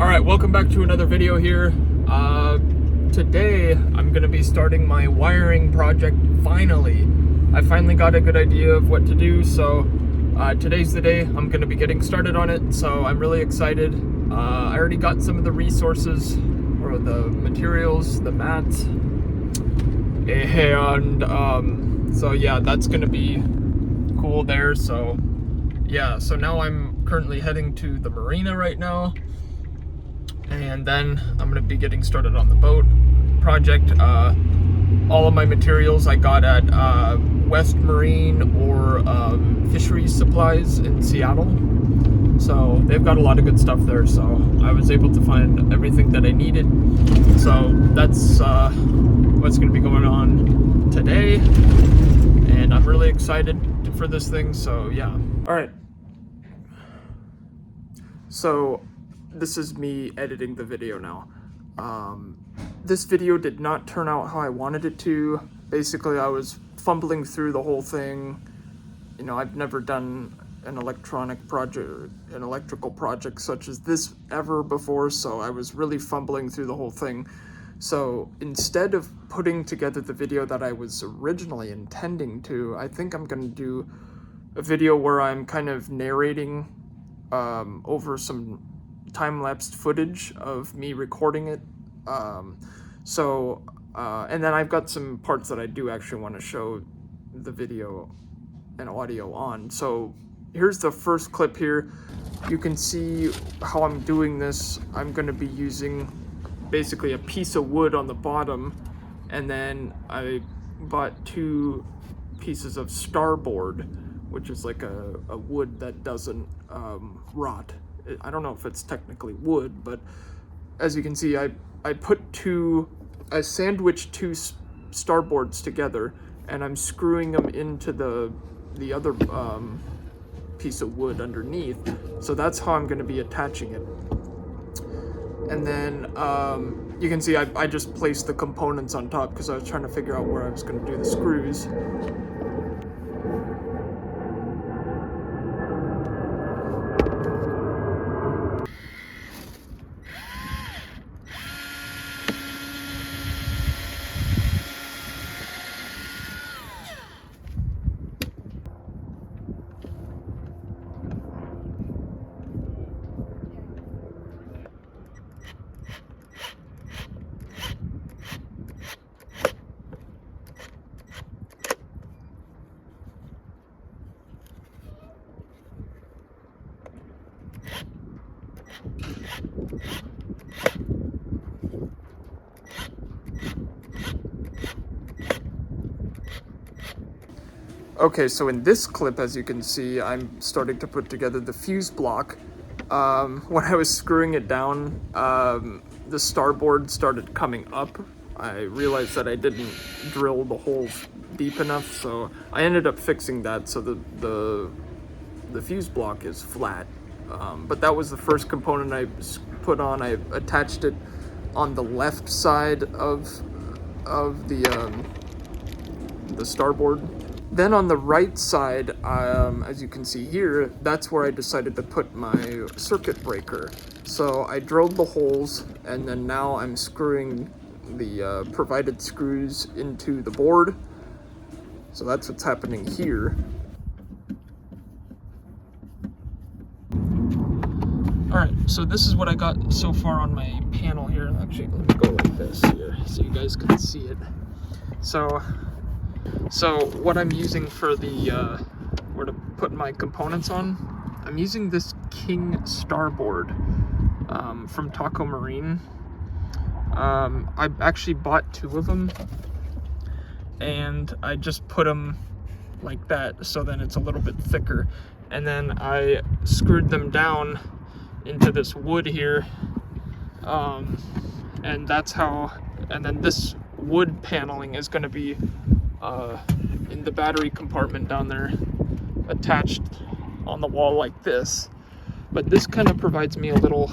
Alright, welcome back to another video here. Today I'm going to be starting my wiring project finally. I finally got a good idea of what to do, so today's the day I'm going to be getting started on it, so I'm really excited. I already got some of the resources, or the materials, the mats, and so yeah, that's going to be cool there. So yeah, so now I'm currently heading to the marina right now, and then I'm going to be getting started on the boat project. All of my materials I got at West Marine or Fisheries Supplies in Seattle. So they've got a lot of good stuff there, so I was able to find everything that I needed. So that's what's going to be going on today, and I'm really excited for this thing, so yeah. Alright, so this is me editing the video now. This video did not turn out how I wanted it to. Basically, I was fumbling through the whole thing. You know, I've never done an electrical project such as this ever before, so I was really fumbling through the whole thing. So instead of putting together the video that I was originally intending to, I think I'm going to do a video where I'm kind of narrating over some time-lapsed footage of me recording it. And then I've got some parts that I do actually want to show the video and audio on. So here's the first clip here. You can see how I'm doing this. I'm going to be using basically a piece of wood on the bottom, and then I bought 2 pieces of starboard, which is like a wood that doesn't rot. I don't know if it's technically wood, but as you can see, I sandwiched 2 starboards together, and I'm screwing them into the other piece of wood underneath. So that's how I'm going to be attaching it. And then you can see I just placed the components on top because I was trying to figure out where I was going to do the screws. Okay, so in this clip, as you can see, I'm starting to put together the fuse block. When I was screwing it down, the starboard started coming up. I realized that I didn't drill the holes deep enough, so I ended up fixing that so the fuse block is flat. But that was the first component I put on. I attached it on the left side of the starboard. Then on the right side, as you can see here, that's where I decided to put my circuit breaker. So I drilled the holes, and then now I'm screwing the provided screws into the board. So that's what's happening here. Alright, so this is what I got so far on my panel here. Actually, let me go like this here so you guys can see it. So what I'm using for where to put my components on, I'm using this King starboard from Taco Marine. I actually bought 2 of them, and I just put them like that, so then it's a little bit thicker. And then I screwed them down into this wood here, and that's how. And then this wood paneling is going to be in the battery compartment down there, attached on the wall like this. But this kind of provides me a little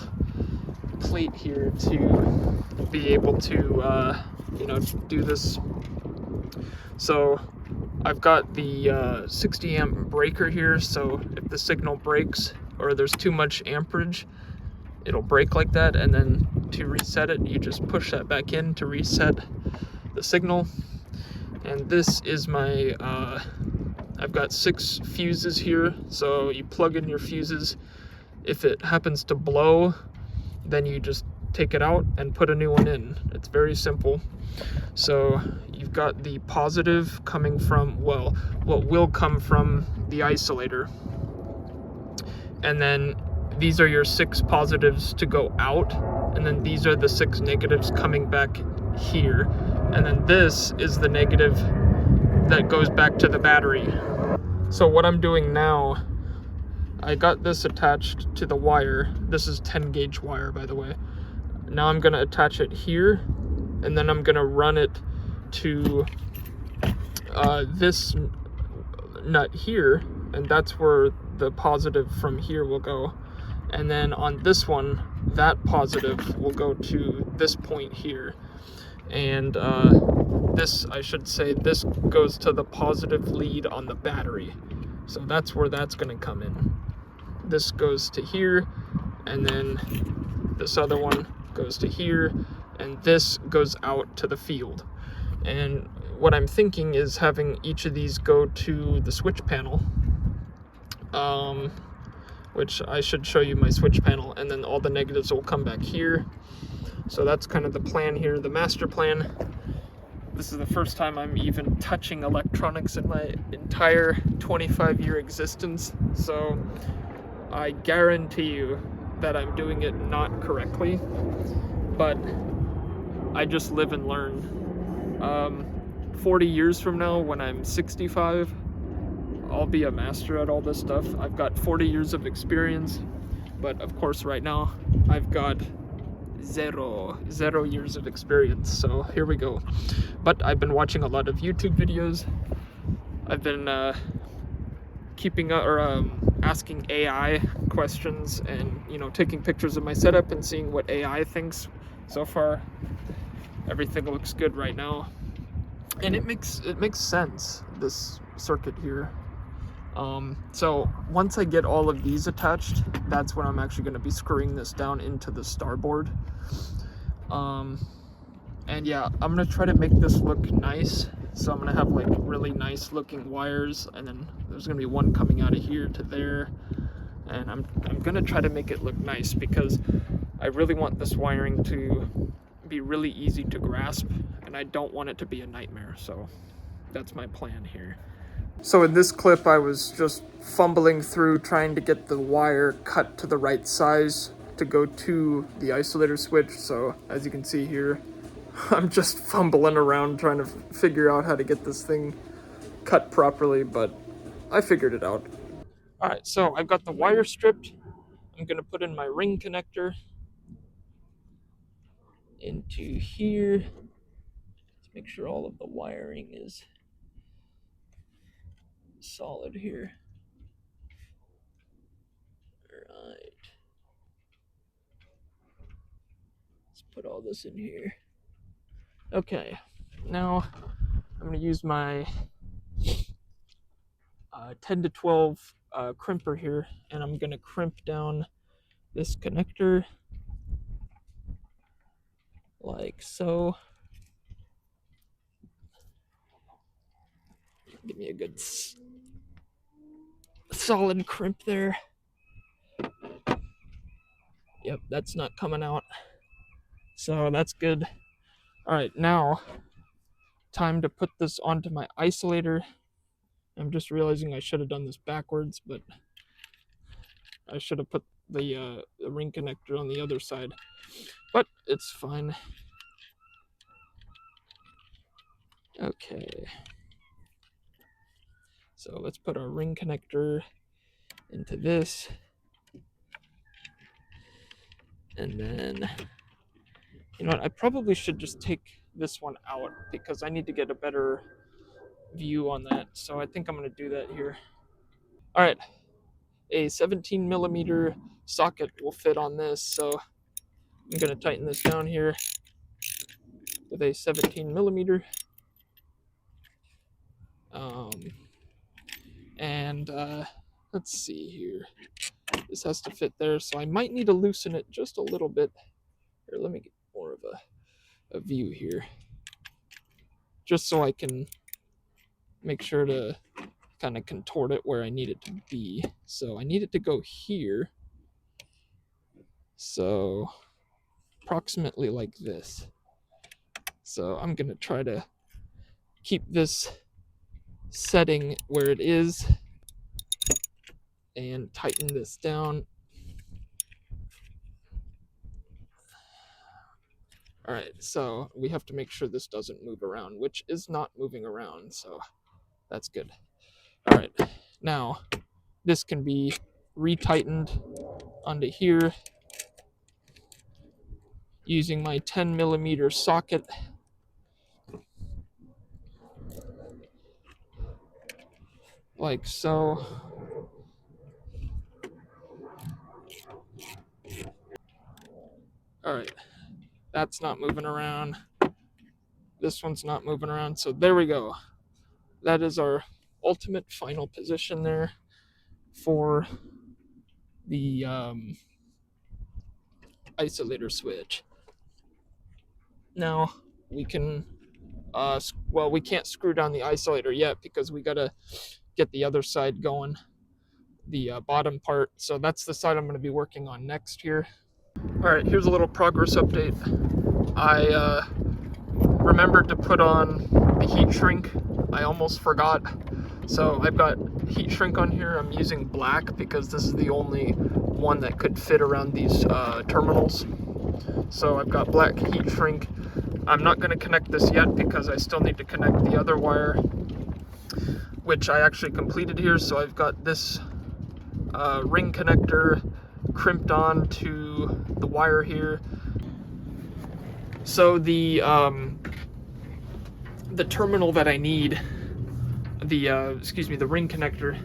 plate here to be able to do this. So I've got the 60 amp breaker here, so if the signal breaks or there's too much amperage, it'll break like that, and then to reset it, you just push that back in to reset the signal. And this is my, I've got 6 fuses here, so you plug in your fuses. If it happens to blow, then you just take it out and put a new one in. It's very simple. So you've got the positive coming from, well, what will come from the isolator. And then these are your 6 positives to go out, and then these are the 6 negatives coming back here. And then this is the negative that goes back to the battery. So what I'm doing now, I got this attached to the wire. This is 10 gauge wire, by the way. Now I'm gonna attach it here, and then I'm gonna run it to this nut here, and that's where the positive from here will go. And then on this one, that positive will go to this point here. And this, I should say, this goes to the positive lead on the battery. So that's where that's gonna come in. This goes to here, and then this other one goes to here, and this goes out to the field. And what I'm thinking is having each of these go to the switch panel, which I should show you my switch panel, and then all the negatives will come back here. So that's kind of the plan here, the master plan. This is the first time I'm even touching electronics in my entire 25-year existence, so I guarantee you that I'm doing it not correctly, but I just live and learn. 40 years from now, when I'm 65, I'll be a master at all this stuff. I've got 40 years of experience, but of course right now I've got zero years of experience, so here we go. But I've been watching a lot of YouTube videos. I've been keeping up, or asking AI questions, and taking pictures of my setup and seeing what AI thinks. So far everything looks good right now, and it makes sense, this circuit here. So once I get all of these attached, that's when I'm actually going to be screwing this down into the starboard. And yeah, I'm going to try to make this look nice. So I'm going to have like really nice looking wires, and then there's going to be one coming out of here to there. And I'm going to try to make it look nice, because I really want this wiring to be really easy to grasp, and I don't want it to be a nightmare. So that's my plan here. So in this clip, I was just fumbling through trying to get the wire cut to the right size to go to the isolator switch. So as you can see here, I'm just fumbling around trying to figure out how to get this thing cut properly, but I figured it out. All right, so I've got the wire stripped. I'm gonna put in my ring connector into here. Let's make sure all of the wiring is solid here. All right. Let's put all this in here. Okay, now I'm gonna use my 10 to 12 crimper here, and I'm gonna crimp down this connector like so. Give me a good solid crimp there. Yep, that's not coming out, so that's good. All right, now time to put this onto my isolator. I'm just realizing I should have done this backwards, but I should have put the ring connector on the other side, but it's fine. Okay, so let's put our ring connector into this, and then, you know what, I probably should just take this one out, because I need to get a better view on that, so I think I'm going to do that here. All right, a 17 millimeter socket will fit on this, so I'm going to tighten this down here with a 17 millimeter. And let's see here. This has to fit there, so I might need to loosen it just a little bit. Here, let me get more of a view here, just so I can make sure to kind of contort it where I need it to be. So I need it to go here. So approximately like this. So I'm gonna try to keep this setting where it is and tighten this down. All right, so we have to make sure this doesn't move around, which is not moving around, so that's good. All right, now this can be retightened onto here using my 10mm socket. Like so. All right, that's not moving around. This one's not moving around, so there we go. That is our ultimate final position there for the isolator switch. Now we can, well, we can't screw down the isolator yet because we gotta get the other side going, the bottom part. So that's the side I'm going to be working on next here. All right, here's a little progress update. I remembered to put on the heat shrink. I almost forgot. So I've got heat shrink on here. I'm using black because this is the only one that could fit around these terminals. So I've got black heat shrink. I'm not going to connect this yet because I still need to connect the other wire, which I actually completed here. So I've got this ring connector crimped on to the wire here. So the terminal that I need, the ring connector,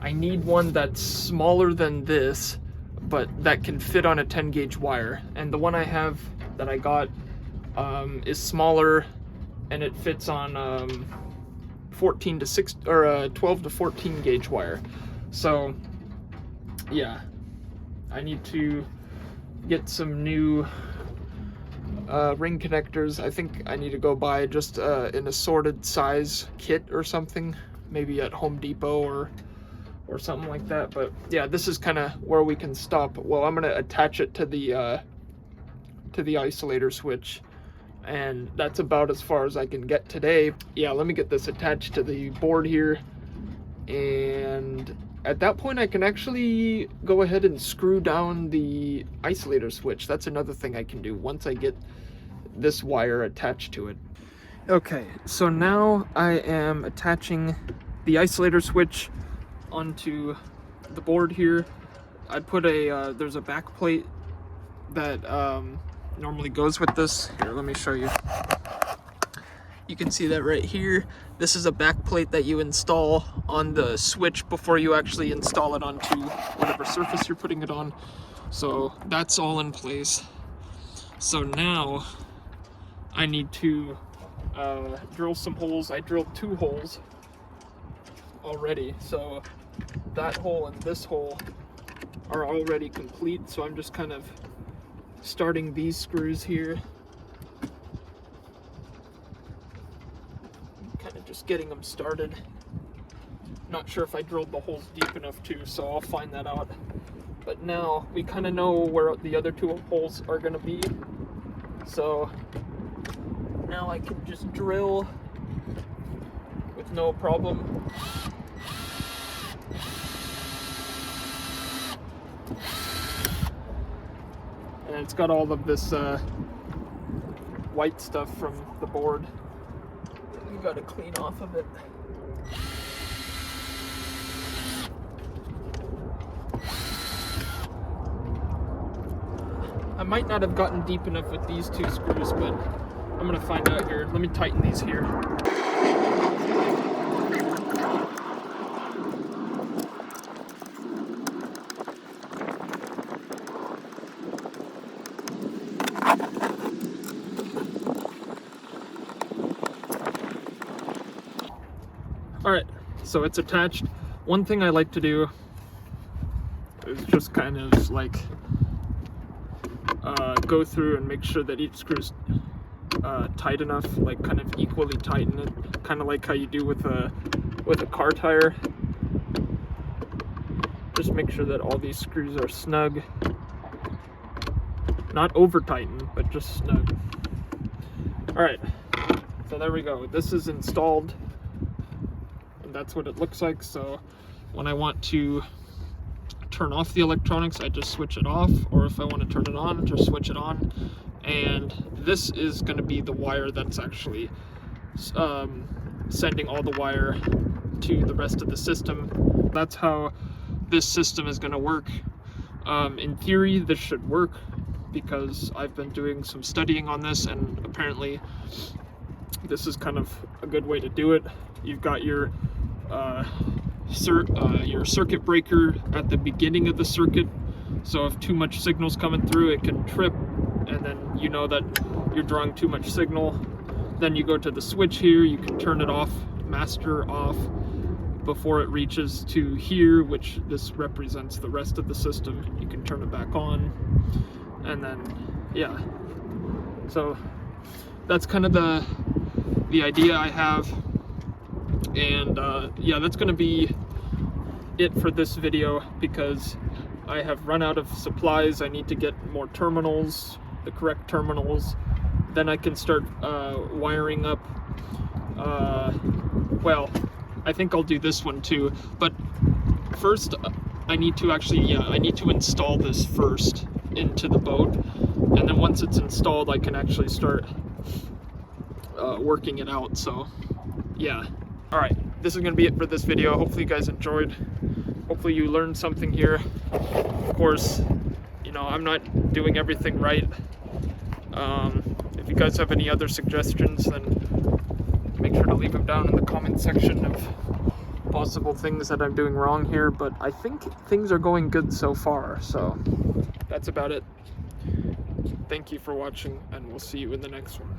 I need one that's smaller than this, but that can fit on a 10 gauge wire. And the one I have that I got is smaller, and it fits on 14 to 6 or 12 to 14 gauge wire. So yeah, I need to get some new ring connectors. I think I need to go buy just an assorted size kit or something, maybe at Home Depot or something like that. But yeah, this is kind of where we can stop. Well, I'm gonna attach it to the isolator switch, and that's about as far as I can get today. Yeah, let me get this attached to the board here, and at that point I can actually go ahead and screw down the isolator switch. That's another thing I can do once I get this wire attached to it. Okay, so now I am attaching the isolator switch onto the board here. I put a, there's a back plate that normally goes with this. Here, let me show you. You can see that right here. This is a back plate that you install on the switch before you actually install it onto whatever surface you're putting it on. So that's all in place. So now I need to drill some holes. I drilled 2 holes already. So that hole and this hole are already complete. So I'm just kind of starting these screws here. Just getting them started. Not sure if I drilled the holes deep enough too, so I'll find that out. But now we kind of know where the other 2 holes are going to be. So now I can just drill with no problem. And it's got all of this white stuff from the board. You got to clean off of it. I might not have gotten deep enough with these 2 screws, but I'm gonna find out here. Let me tighten these here. All right, so it's attached. One thing I like to do is just kind of like go through and make sure that each screw's tight enough, like kind of equally tighten it, kind of like how you do with a car tire. Just make sure that all these screws are snug, not over tightened, but just snug. All right, so there we go. This is installed, and that's what it looks like. So when I want to turn off the electronics, I just switch it off, or if I want to turn it on, just switch it on. And this is going to be the wire that's actually sending all the wire to the rest of the system. That's how this system is going to work. In theory, this should work because I've been doing some studying on this, and apparently this is kind of a good way to do it. You've got your circuit breaker at the beginning of the circuit, so if too much signal's coming through, it can trip, and then you know that you're drawing too much signal. Then you go to the switch here, you can turn it off, master off, before it reaches to here, which this represents the rest of the system. You can turn it back on, and then yeah, so that's kind of the idea I have. And yeah, that's going to be it for this video, because I have run out of supplies. I need to get more terminals, the correct terminals. Then I can start wiring up. Well, I think I'll do this one too, but first I need to actually, I need to install this first into the boat, and then once it's installed, I can actually start working it out. So yeah. All right, this is gonna be it for this video. Hopefully you guys enjoyed. Hopefully you learned something here. Of course, you know, I'm not doing everything right. If you guys have any other suggestions, then make sure to leave them down in the comment section of possible things that I'm doing wrong here, but I think things are going good so far. So that's about it. Thank you for watching, and we'll see you in the next one.